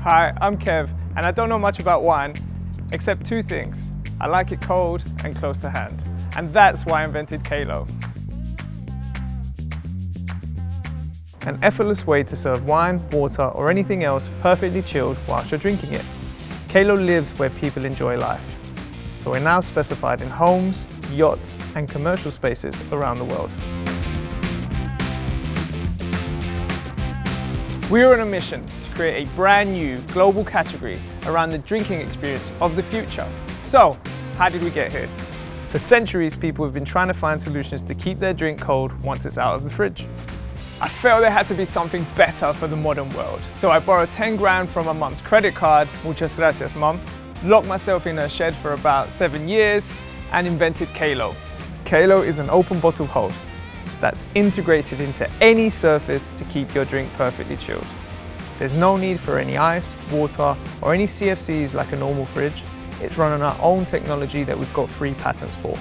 Hi, I'm Kev, and I don't know much about wine, except two things. I like it cold and close to hand. And that's why I invented Kaelo. An effortless way to serve wine, water, or anything else perfectly chilled whilst you're drinking it. Kaelo lives where people enjoy life. So we're now specified in homes, yachts, and commercial spaces around the world. We are on a mission to create a brand new global category around the drinking experience of the future. So, how did we get here? For centuries, people have been trying to find solutions to keep their drink cold once it's out of the fridge. I felt there had to be something better for the modern world. So I borrowed 10 grand from my mum's credit card, muchas gracias mum, locked myself in her shed for about 7 years and invented Kaelo. Kaelo is an open bottle host that's integrated into any surface to keep your drink perfectly chilled. There's no need for any ice, water, or any CFCs like a normal fridge. It's run on our own technology that we've got 3 patents for.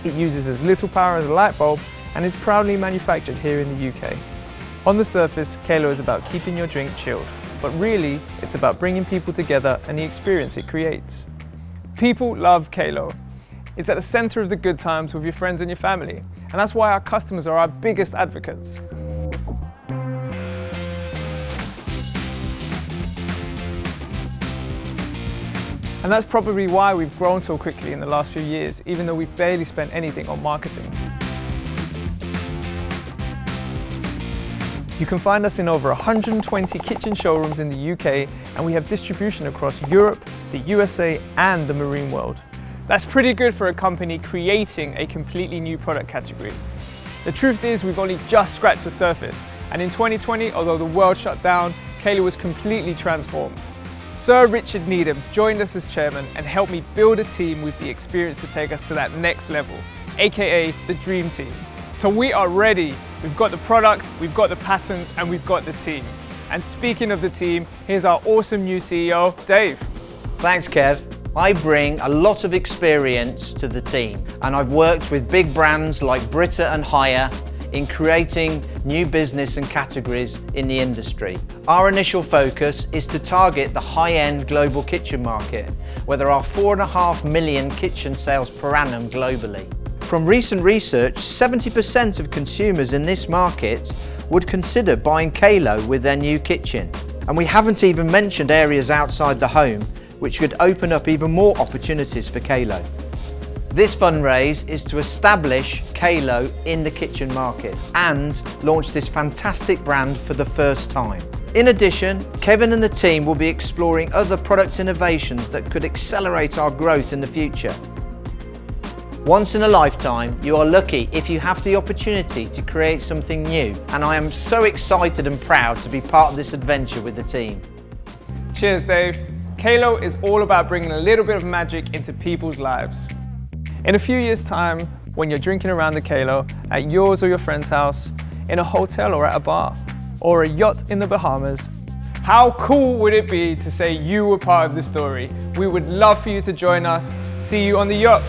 It uses as little power as a light bulb and is proudly manufactured here in the UK. On the surface, Kaelo is about keeping your drink chilled, but really, it's about bringing people together and the experience it creates. People love Kaelo. It's at the center of the good times with your friends and your family, and that's why our customers are our biggest advocates. And that's probably why we've grown so quickly in the last few years, even though we've barely spent anything on marketing. You can find us in over 120 kitchen showrooms in the UK, and we have distribution across Europe, the USA, and the marine world. That's pretty good for a company creating a completely new product category. The truth is, we've only just scratched the surface, and in 2020, although the world shut down, Kaelo was completely transformed. Sir Richard Needham joined us as chairman and helped me build a team with the experience to take us to that next level, aka the dream team. So we are ready. We've got the product, we've got the patents, and we've got the team. And speaking of the team, here's our awesome new CEO, Dave. Thanks, Kev. I bring a lot of experience to the team, and I've worked with big brands like Brita and Haier in creating new business and categories in the industry. Our initial focus is to target the high-end global kitchen market, where there are 4.5 million kitchen sales per annum globally. From recent research, 70% of consumers in this market would consider buying Kaelo with their new kitchen. And we haven't even mentioned areas outside the home, which could open up even more opportunities for Kaelo. This fundraise is to establish Kaelo in the kitchen market and launch this fantastic brand for the first time. In addition, Kevin and the team will be exploring other product innovations that could accelerate our growth in the future. Once in a lifetime, you are lucky if you have the opportunity to create something new, and I am so excited and proud to be part of this adventure with the team. Cheers, Dave. Kaelo is all about bringing a little bit of magic into people's lives. In a few years' time, when you're drinking around the Kaelo at yours or your friend's house, in a hotel or at a bar, or a yacht in the Bahamas, how cool would it be to say you were part of the story? We would love for you to join us. See you on the yacht.